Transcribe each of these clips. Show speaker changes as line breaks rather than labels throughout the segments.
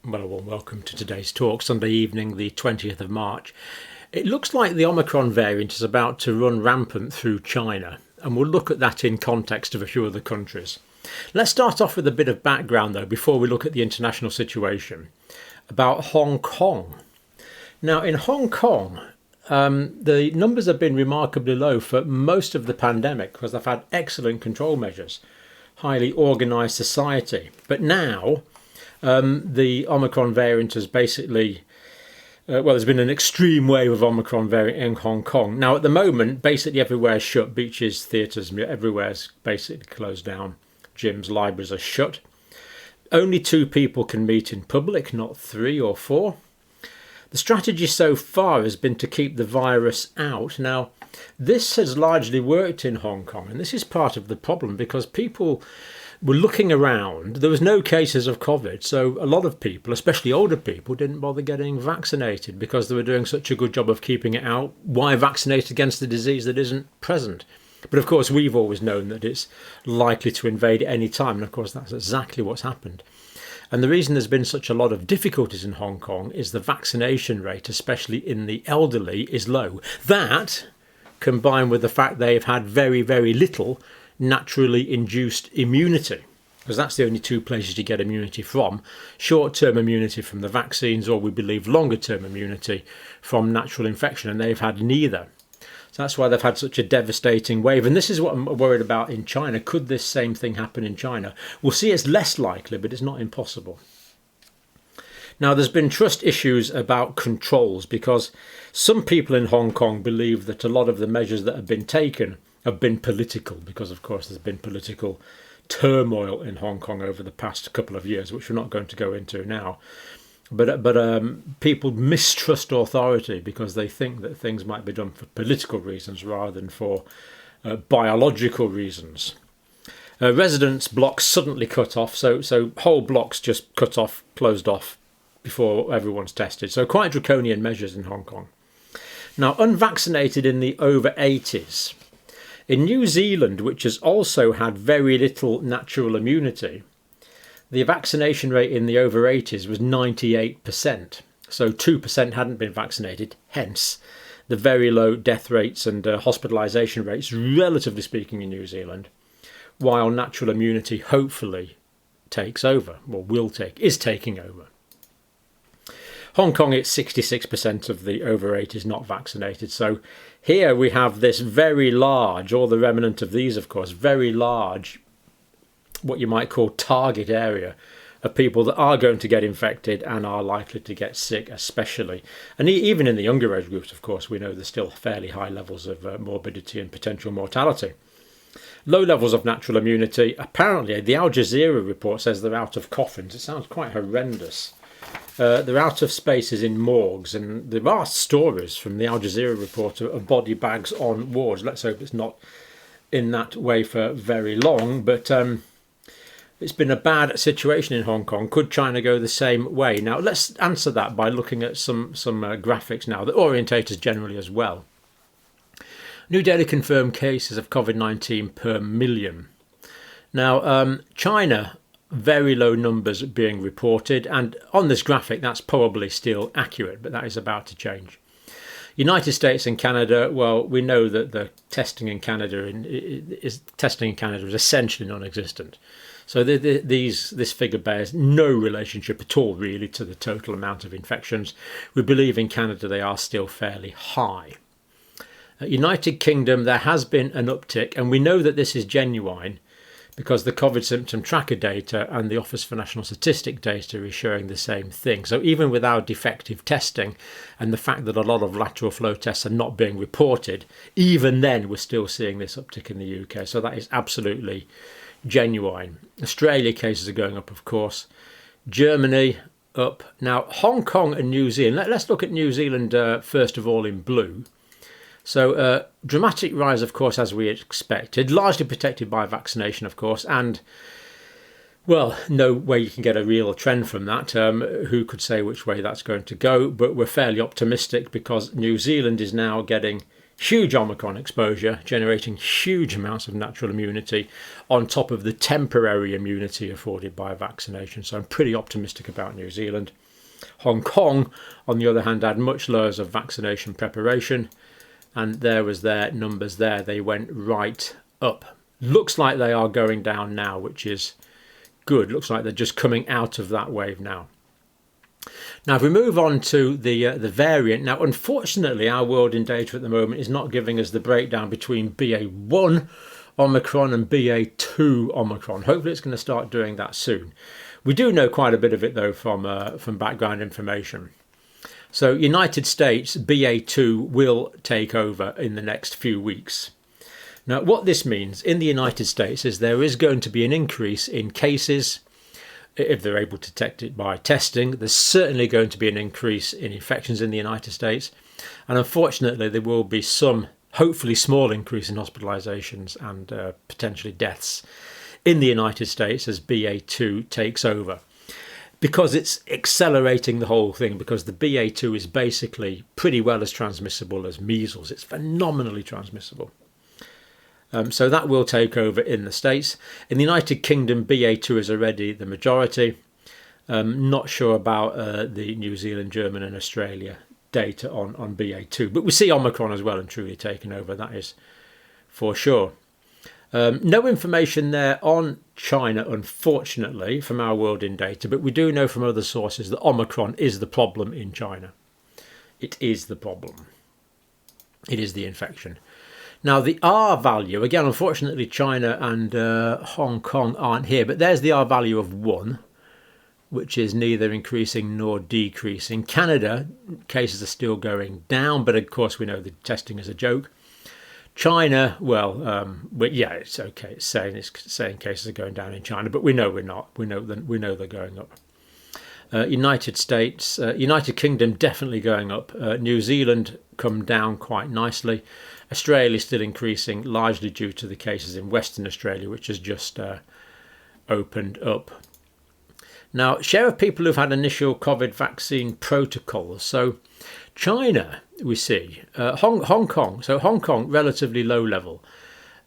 Well, welcome to today's talk, Sunday evening, the 20th of March. It looks like the Omicron variant is about to run rampant through China, and we'll look at that in context of a few other countries. Let's start off with a bit of background, though, before we look at the international situation, about Hong Kong. Now, in Hong Kong, the numbers have been remarkably low for most of the pandemic because they've had excellent control measures, highly organised society. But now, the Omicron variant has basically, there's been an extreme wave of Omicron variant in Hong Kong. Now, at the moment, basically everywhere is shut. Beaches, theatres, everywhere's basically closed down. Gyms, libraries are shut. Only 2 people can meet in public, not 3 or 4. The strategy so far has been to keep the virus out. Now, this has largely worked in Hong Kong, and this is part of the problem because people were looking around. There was no cases of COVID, so a lot of people, especially older people, didn't bother getting vaccinated because they were doing such a good job of keeping it out. Why vaccinate against a disease that isn't present? But of course, we've always known that it's likely to invade at any time, and of course that's exactly what's happened. And the reason there's been such a lot of difficulties in Hong Kong is the vaccination rate, especially in the elderly, is low. That, combined with the fact they've had very, very little naturally induced immunity, because that's the only 2 places you get immunity from: short-term immunity from the vaccines, or we believe longer-term immunity from natural infection, and they've had neither. So that's why they've had such a devastating wave. And this is what I'm worried about in China. Could this same thing happen in China? We'll see it's less likely, but it's not impossible. Now, there's been trust issues about controls because some people in Hong Kong believe that a lot of the measures that have been taken have been political, because, of course, there's been political turmoil in Hong Kong over the past couple of years, which we're not going to go into now. But people mistrust authority because they think that things might be done for political reasons rather than for biological reasons. Residence blocks suddenly cut off, so whole blocks just cut off, closed off before everyone's tested. So quite draconian measures in Hong Kong. Now, unvaccinated in the over 80s. In New Zealand, which has also had very little natural immunity, the vaccination rate in the over 80s was 98%. So 2% hadn't been vaccinated, hence the very low death rates and hospitalisation rates, relatively speaking, in New Zealand, while natural immunity hopefully takes over, or is taking over. Hong Kong, it's 66% of the over 80s not vaccinated. So here we have this very large, or the remnant of these, of course, very large, what you might call target area of people that are going to get infected and are likely to get sick, especially. And even in the younger age groups, of course, we know there's still fairly high levels of morbidity and potential mortality. Low levels of natural immunity. Apparently, the Al Jazeera report says they're out of coffins. It sounds quite horrendous. They're out of spaces in morgues, and there are stories from the Al Jazeera report of body bags on wards. Let's hope it's not in that way for very long, but it's been a bad situation in Hong Kong. Could China go the same way? Now, let's answer that by looking at some graphics now that orientate us generally as well. New Delhi confirmed cases of COVID-19 per million. Now, China, very low numbers being reported, and on this graphic that's probably still accurate, but that is about to change. United States and Canada, well, we know that the testing in Canada is essentially non-existent. So this figure bears no relationship at all, really, to the total amount of infections. We believe in Canada they are still fairly high. United Kingdom, there has been an uptick, and we know that this is genuine because the COVID symptom tracker data and the Office for National Statistics data is showing the same thing. So even without defective testing and the fact that a lot of lateral flow tests are not being reported, even then we're still seeing this uptick in the UK. So that is absolutely genuine. Australia cases are going up, of course. Germany up. Now, Hong Kong and New Zealand. Let's look at New Zealand first of all in blue. So dramatic rise, of course, as we expected, largely protected by vaccination, of course, and, well, no way you can get a real trend from that. Who could say which way that's going to go? But we're fairly optimistic because New Zealand is now getting Huge Omicron exposure, generating huge amounts of natural immunity on top of the temporary immunity afforded by vaccination. So I'm pretty optimistic about New Zealand. Hong Kong, on the other hand, had much lower of vaccination preparation, and there was their numbers there. They went right up. Looks like they are going down now, which is good. Looks like they're just coming out of that wave now. Now, if we move on to the variant, now, unfortunately, our world in data at the moment is not giving us the breakdown between BA1 Omicron and BA2 Omicron. Hopefully, it's going to start doing that soon. We do know quite a bit of it, though, from background information. So, United States, BA2 will take over in the next few weeks. Now, what this means in the United States is there is going to be an increase in cases. If they're able to detect it by testing, there's certainly going to be an increase in infections in the United States. And unfortunately, there will be some, hopefully small increase in hospitalizations and potentially deaths in the United States as BA2 takes over. Because it's accelerating the whole thing, because the BA2 is basically pretty well as transmissible as measles. It's phenomenally transmissible. So that will take over in the States. In the United Kingdom, BA2 is already the majority. Not sure about the New Zealand, German and Australia data on BA2. But we see Omicron as well and truly taken over, that is for sure. No information there on China, unfortunately, from our world in data. But we do know from other sources that Omicron is the problem in China. It is the problem. It is the infection. Now, the R value, again, unfortunately, China and Hong Kong aren't here, but there's the R value of 1, which is neither increasing nor decreasing. Canada, cases are still going down, but of course, we know the testing is a joke. China, well, yeah, it's okay. It's saying cases are going down in China, but we know we're not. We know they're going up. United States, United Kingdom definitely going up. New Zealand come down quite nicely. Australia still increasing, largely due to the cases in Western Australia, which has just opened up. Now, share of people who've had initial COVID vaccine protocols. So China, we see, Hong Kong. So Hong Kong, relatively low level.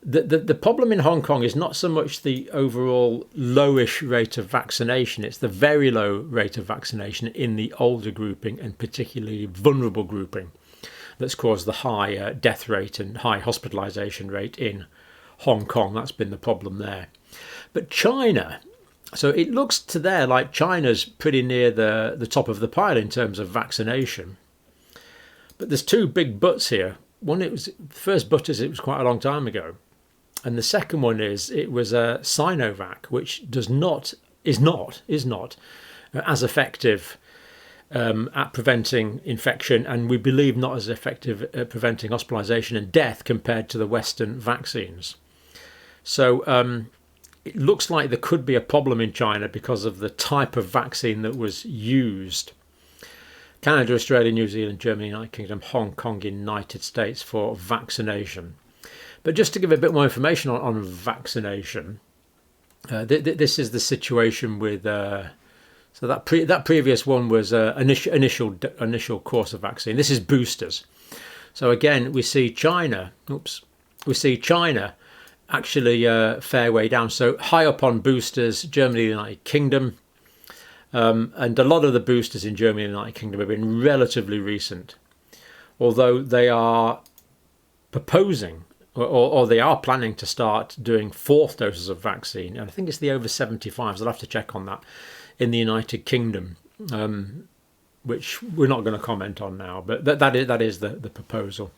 The problem in Hong Kong is not so much the overall lowish rate of vaccination, it's the very low rate of vaccination in the older grouping and particularly vulnerable grouping that's caused the high death rate and high hospitalization rate in Hong Kong. That's been the problem there. But China, so it looks to there like China's pretty near the top of the pile in terms of vaccination. But there's two big buts here. One, the first but is it was quite a long time ago. And the second one is it was a Sinovac, which is not as effective at preventing infection, and we believe not as effective at preventing hospitalization and death compared to the Western vaccines. So it looks like there could be a problem in China because of the type of vaccine that was used. Canada, Australia, New Zealand, Germany, United Kingdom, Hong Kong, United States for vaccination. But just to give a bit more information on vaccination, this is the situation with. So that previous one was initial course of vaccine. This is boosters. So again, we see China. Actually fair way down. So high up on boosters, Germany, United Kingdom, and a lot of the boosters in Germany and the United Kingdom have been relatively recent, although they are proposing. Or they are planning to start doing 4th doses of vaccine. And I think it's the over 75s. I'll have to check on that in the United Kingdom, which we're not going to comment on now. But that is the proposal.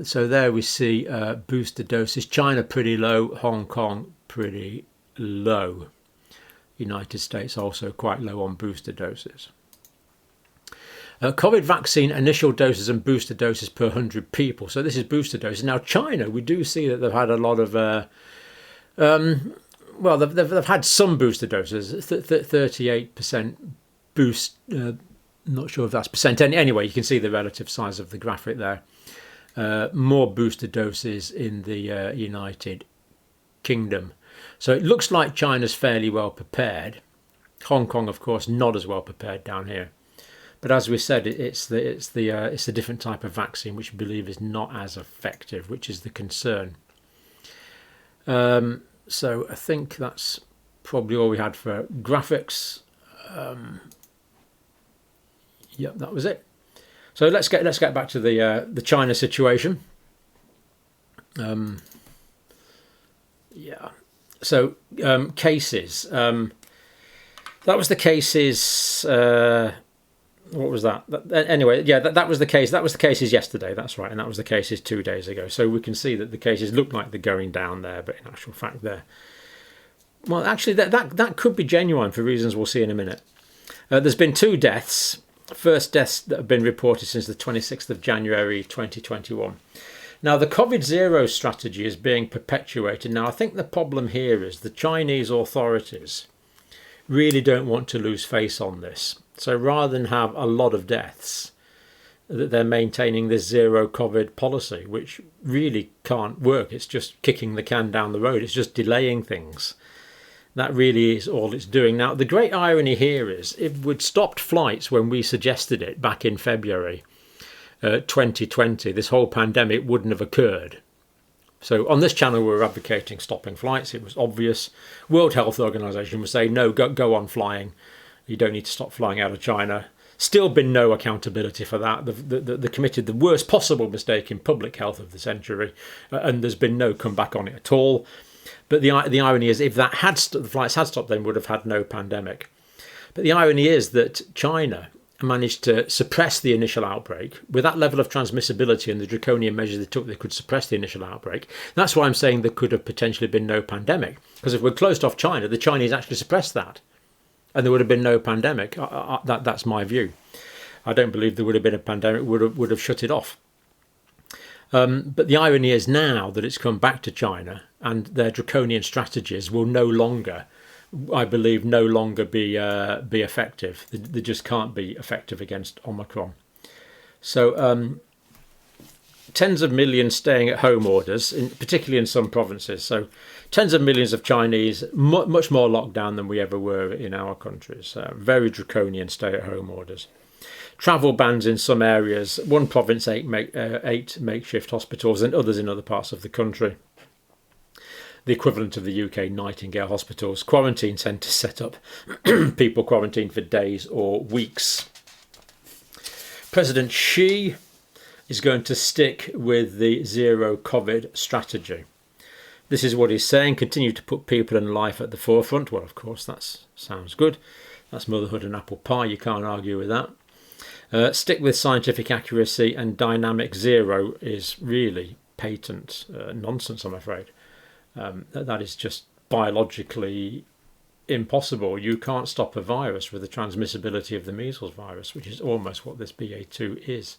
So there we see booster doses. China pretty low. Hong Kong pretty low. United States also quite low on booster doses. COVID vaccine initial doses and booster doses per 100 people. So this is booster doses. Now, China, we do see that they've had a lot of, they've had some booster doses, 38% boost. Not sure if that's percent. Anyway, you can see the relative size of the graphic there. More booster doses in the United Kingdom. So it looks like China's fairly well prepared. Hong Kong, of course, not as well prepared down here. But as we said, it's a different type of vaccine which we believe is not as effective, which is the concern. So I think that's probably all we had for graphics. Yep, that was it. So let's get back to the China situation. Yeah. So cases. That was the cases. What was that? Anyway, yeah, that was the case. That was the cases yesterday. That's right, and that was the cases 2 days ago. So we can see that the cases look like they're going down there, but in actual fact, well, actually, that could be genuine for reasons we'll see in a minute. There's been 2 deaths. First deaths that have been reported since the 26th of January 2021. Now, the COVID-0 strategy is being perpetuated. Now, I think the problem here is the Chinese authorities really don't want to lose face on this. So rather than have a lot of deaths, that they're maintaining this zero COVID policy, which really can't work. It's just kicking the can down the road. It's just delaying things. That really is all it's doing. Now, the great irony here is if we'd stopped flights when we suggested it back in February 2020, this whole pandemic wouldn't have occurred. So on this channel, we were advocating stopping flights. It was obvious. World Health Organization was saying, no, go on flying. You don't need to stop flying out of China. Still been no accountability for that. They committed the worst possible mistake in public health of the century, and there's been no comeback on it at all. But the irony is, if the flights had stopped, then we would have had no pandemic. But the irony is that China managed to suppress the initial outbreak with that level of transmissibility and the draconian measures they took. They could suppress the initial outbreak. That's why I'm saying there could have potentially been no pandemic, because if we're closed off China, the Chinese actually suppressed that, and there would have been no pandemic. That's my view. I don't believe there would have been a pandemic. Would have shut it off. But the irony is now that it's come back to China, and their draconian strategies will no longer, I believe, be effective. They just can't be effective against Omicron. So tens of millions staying at home orders, particularly in some provinces. So tens of millions of Chinese, much more locked down than we ever were in our countries. Very draconian stay at home orders. Travel bans in some areas. One province, 8 makeshift hospitals, and others in other parts of the country. The equivalent of the UK Nightingale hospitals. Quarantine centres set up. People quarantined for days or weeks. President Xi is going to stick with the zero COVID strategy. This is what he's saying. Continue to put people and life at the forefront. Well, of course, that sounds good. That's motherhood and apple pie. You can't argue with that. Stick with scientific accuracy, and dynamic zero is really patent nonsense, I'm afraid. That is just biologically impossible. You can't stop a virus with the transmissibility of the measles virus, which is almost what this BA2 is.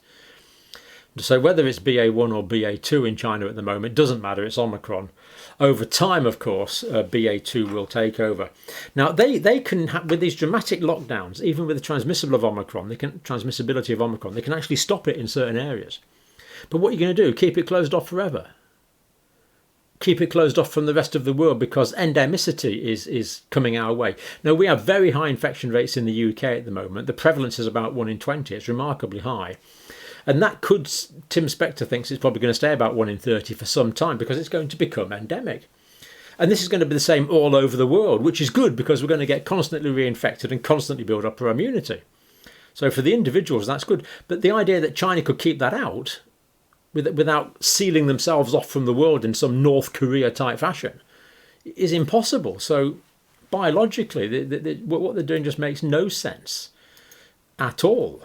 So whether it's BA1 or BA2 in China at the moment, doesn't matter, it's Omicron. Over time, of course, BA2 will take over. Now, they can, with these dramatic lockdowns, even with the transmissibility of Omicron, they can actually stop it in certain areas. But what are you going to do? Keep it closed off forever? Keep it closed off from the rest of the world because endemicity is coming our way. Now, we have very high infection rates in the UK at the moment. The prevalence is about 1 in 20. It's remarkably high. And that could, Tim Spector thinks it's probably going to stay about 1 in 30 for some time because it's going to become endemic. And this is going to be the same all over the world, which is good because we're going to get constantly reinfected and constantly build up our immunity. So for the individuals, that's good. But the idea that China could keep that out without sealing themselves off from the world in some North Korea type fashion is impossible. So biologically, what they're doing just makes no sense at all.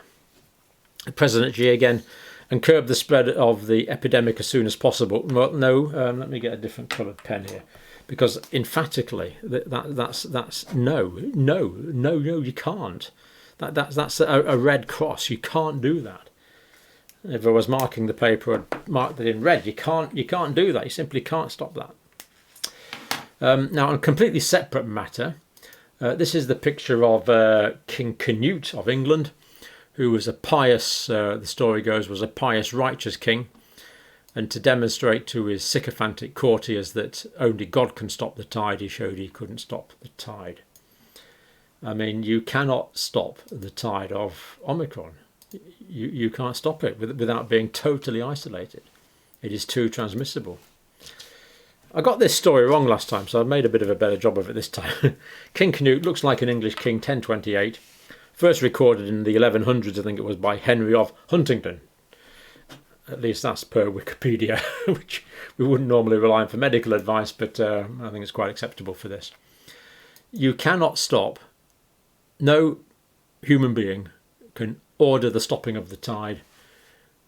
President Xi again, and curb the spread of the epidemic as soon as possible. Well, no, let me get a different coloured pen here, because emphatically that's no, you can't. That's a red cross. You can't do that. If I was marking the paper, I'd mark it in red. You can't do that. You simply can't stop that. Now, on a completely separate matter, this is the picture of King Canute of England, who was a pious, the story goes, was a pious, righteous king. And to demonstrate to his sycophantic courtiers that only God can stop the tide, he showed he couldn't stop the tide. I mean, you cannot stop the tide of Omicron. You can't stop it without being totally isolated. It is too transmissible. I got this story wrong last time, so I've made a bit of a better job of it this time. King Canute looks like an English king, 1028. First recorded in the 1100s, I think it was, by Henry of Huntingdon. At least that's per Wikipedia, which we wouldn't normally rely on for medical advice, but I think it's quite acceptable for this. You cannot stop. No human being can order the stopping of the tide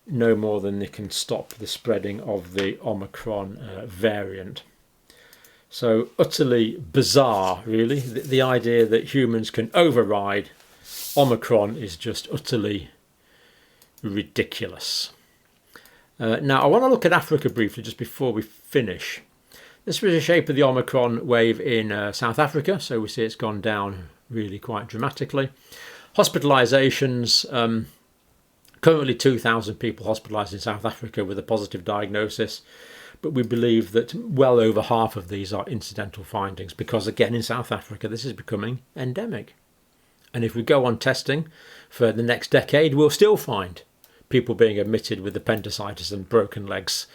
no more than they can stop the spreading of the Omicron variant. So utterly bizarre, really. The idea that humans can override Omicron is just utterly ridiculous. Now, I want to look at Africa briefly just before we finish. This was the shape of the Omicron wave in South Africa, so we see it's gone down really quite dramatically. Hospitalisations, currently 2,000 people hospitalised in South Africa with a positive diagnosis, but we believe that well over half of these are incidental findings because, again, in South Africa, this is becoming endemic. And if we go on testing for the next decade, we'll still find people being admitted with appendicitis and broken legs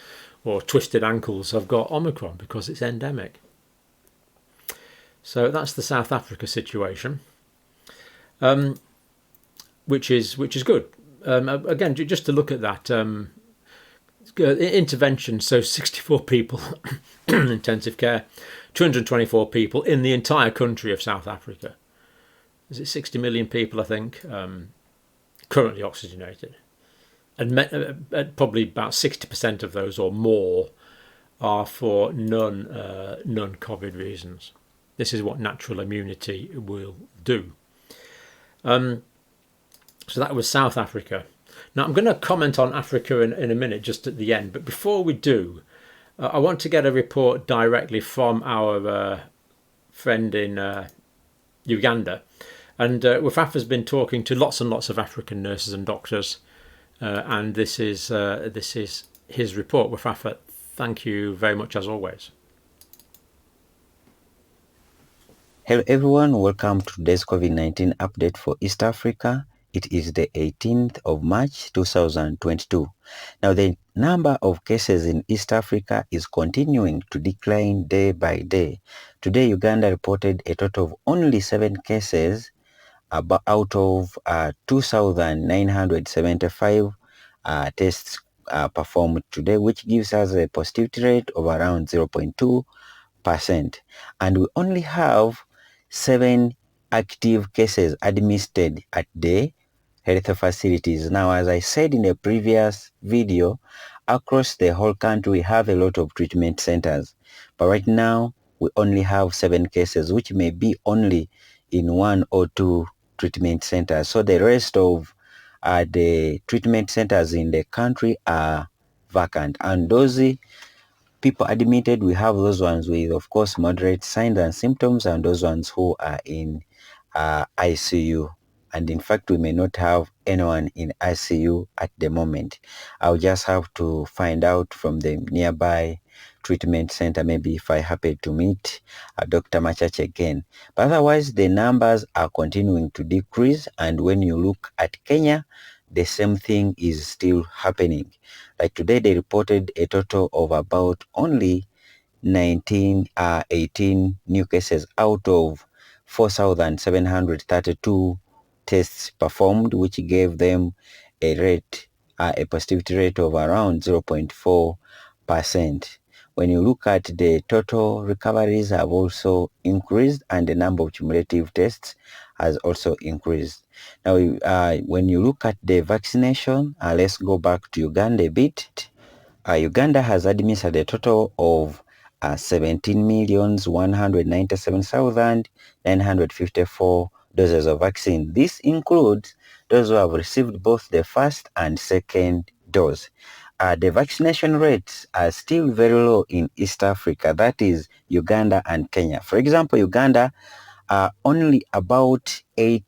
or twisted ankles have got Omicron because it's endemic. So that's the South Africa situation, which is good. Again, just to look at that intervention, so 64 people in intensive care, 224 people in the entire country of South Africa. Is it 60 million people, I think, currently oxygenated? And probably about 60% of those or more are for non-COVID reasons. This is what natural immunity will do. So that was South Africa. Now I'm going to comment on Africa in a minute, just at the end. But before we do, I want to get a report directly from our friend in Uganda. And Wefwafwa's been talking to lots and lots of African nurses and doctors. And this is his report. Wefwafwa, thank you very much as always.
Hello everyone, welcome to today's COVID-19 update for East Africa. It is the 18th of March 2022. Now the number of cases in East Africa is continuing to decline day by day. Today Uganda reported a total of only 7 cases out of 2,975 tests performed today, which gives us a positivity rate of around 0.2%. And we only have 7 active cases administered at the health facilities. Now, as I said in a previous video, across the whole country we have a lot of treatment centers, but right now we only have 7 cases, which may be only in 1 or 2 treatment centers. So the rest of the treatment centers in the country are vacant, and those people admitted, we have those ones with, of course, moderate signs and symptoms, and those ones who are in ICU. And in fact, we may not have anyone in ICU at the moment. I'll just have to find out from the nearby treatment center, maybe if I happen to meet Dr. Machach again. But otherwise, the numbers are continuing to decrease. And when you look at Kenya, the same thing is still happening. Like today, they reported a total of about only 18 new cases out of 4,732 tests performed, which gave them a positivity rate of around 0.4%. When you look at the total recoveries have also increased, and the number of cumulative tests has also increased. Now, when you look at the vaccination, let's go back to Uganda a bit. Uganda has administered a total of 17,197,954 doses of vaccine. This includes those who have received both the first and second dose. The vaccination rates are still very low in East Africa, that is Uganda and Kenya. For example, Uganda, only about 8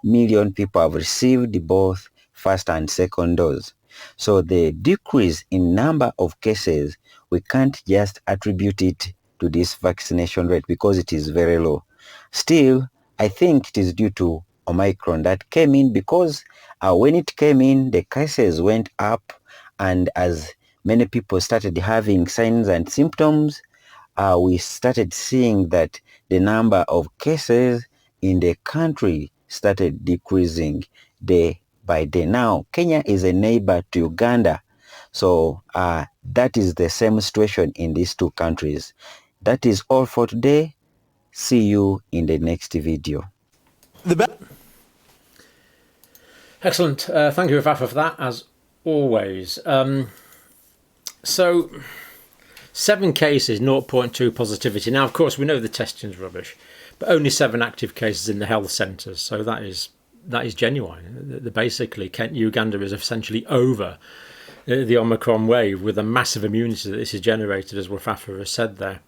million people have received both first and second dose. So the decrease in number of cases, we can't just attribute it to this vaccination rate because it is very low. Still, I think it is due to Omicron that came in, because when it came in, the cases went up, and as many people started having signs and symptoms, we started seeing that the number of cases in the country started decreasing day by day. Now, Kenya is a neighbor to Uganda, so that is the same situation in these two countries. That is all for today. See you in the next video.
Excellent. Thank you, Wefwafwa, for that, as always. So, 7 cases, 0.2 positivity. Now, of course, we know the testing's rubbish, but only 7 active cases in the health centres. So that is genuine. Basically, Uganda is essentially over the Omicron wave with a massive immunity that this has generated, as Wefwafwa has said there.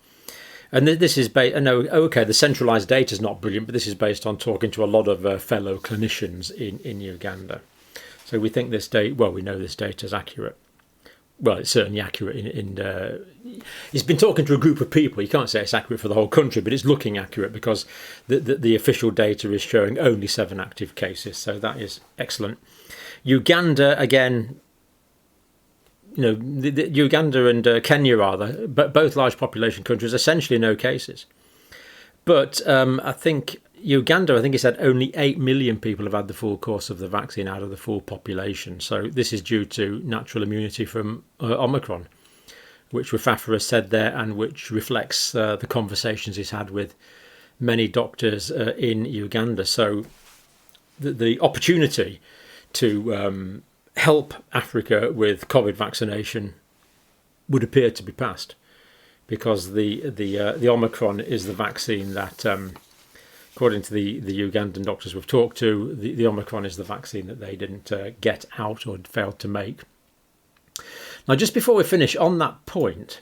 And this is based, the centralised data is not brilliant, but this is based on talking to a lot of fellow clinicians in Uganda. So we think this data, we know this data is accurate. Well, it's certainly accurate he's been talking to a group of people. You can't say it's accurate for the whole country, but it's looking accurate because the official data is showing only 7 active cases. So that is excellent. Uganda, again, Uganda and Kenya rather, but both large population countries, essentially no cases. But I think Uganda, it's said only 8 million people have had the full course of the vaccine out of the full population. So this is due to natural immunity from Omicron, which Wefwafwa has said there, and which reflects the conversations he's had with many doctors in Uganda. So the opportunity to help Africa with COVID vaccination would appear to be past, because the Omicron is the vaccine that, according to the Ugandan doctors we've talked to, the Omicron is the vaccine that they didn't get out or failed to make. Now, just before we finish on that point,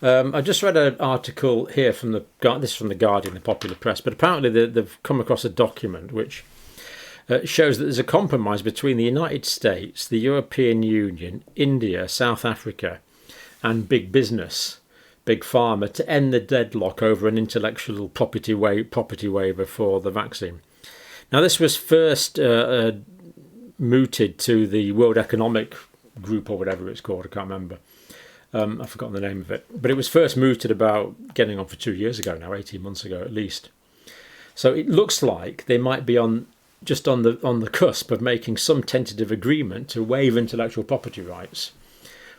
I just read an article here from the Guardian, the popular press, but apparently they've come across a document which shows that there's a compromise between the United States, the European Union, India, South Africa, and big business, big pharma, to end the deadlock over an intellectual property waiver for the vaccine. Now, this was first mooted to the World Economic Group, or whatever it's called, I can't remember. I've forgotten the name of it. But it was first mooted about getting on for 2 years ago now, 18 months ago at least. So it looks like they might be on the cusp of making some tentative agreement to waive intellectual property rights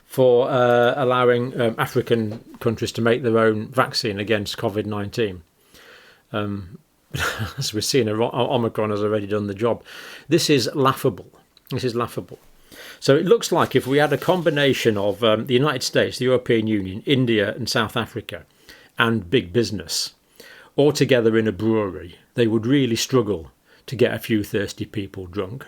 for allowing African countries to make their own vaccine against COVID-19. As we've seen, Omicron has already done the job. This is laughable. So it looks like if we had a combination of the United States, the European Union, India and South Africa, and big business, all together in a brewery, they would really struggle to get a few thirsty people drunk.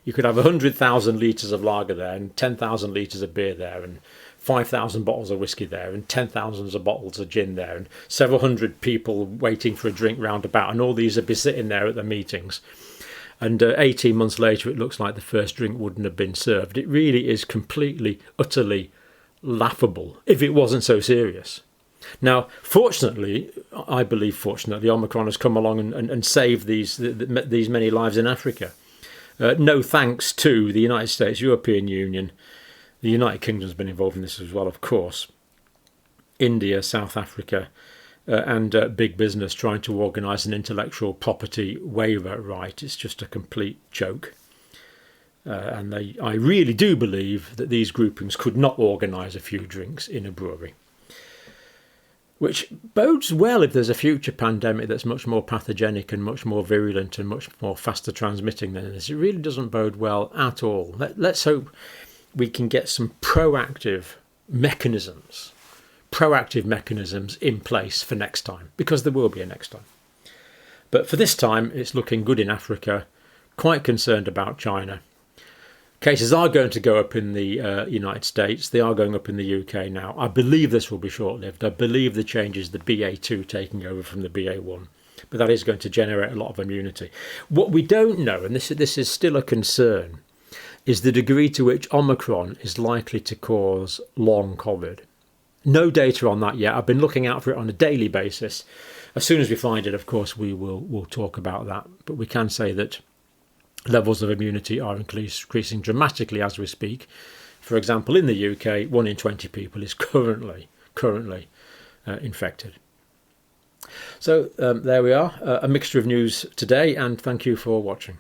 You could have 100,000 litres of lager there, and 10,000 litres of beer there, and 5,000 bottles of whiskey there, and 10,000 of bottles of gin there, and several hundred people waiting for a drink roundabout, and all these would be sitting there at the meetings. And 18 months later, it looks like the first drink wouldn't have been served. It really is completely, utterly laughable if it wasn't so serious. Now, fortunately, Omicron has come along and saved these many lives in Africa. No thanks to the United States, European Union. The United Kingdom's been involved in this as well, of course. India, South Africa, and big business trying to organise an intellectual property waiver right. It's just a complete joke. And I really do believe that these groupings could not organise a few drinks in a brewery. Which bodes well if there's a future pandemic that's much more pathogenic and much more virulent and much more faster transmitting than this. It really doesn't bode well at all. Let's hope we can get some proactive mechanisms in place for next time, because there will be a next time. But for this time, it's looking good in Africa, quite concerned about China. Cases are going to go up in the United States. They are going up in the UK now. I believe this will be short-lived. I believe the change is the BA2 taking over from the BA1. But that is going to generate a lot of immunity. What we don't know, and this is still a concern, is the degree to which Omicron is likely to cause long COVID. No data on that yet. I've been looking out for it on a daily basis. As soon as we find it, of course, we'll talk about that. But we can say that levels of immunity are increasing dramatically as we speak. For example, in the UK, 1 in 20 people is currently infected. So there we are, a mixture of news today, and thank you for watching.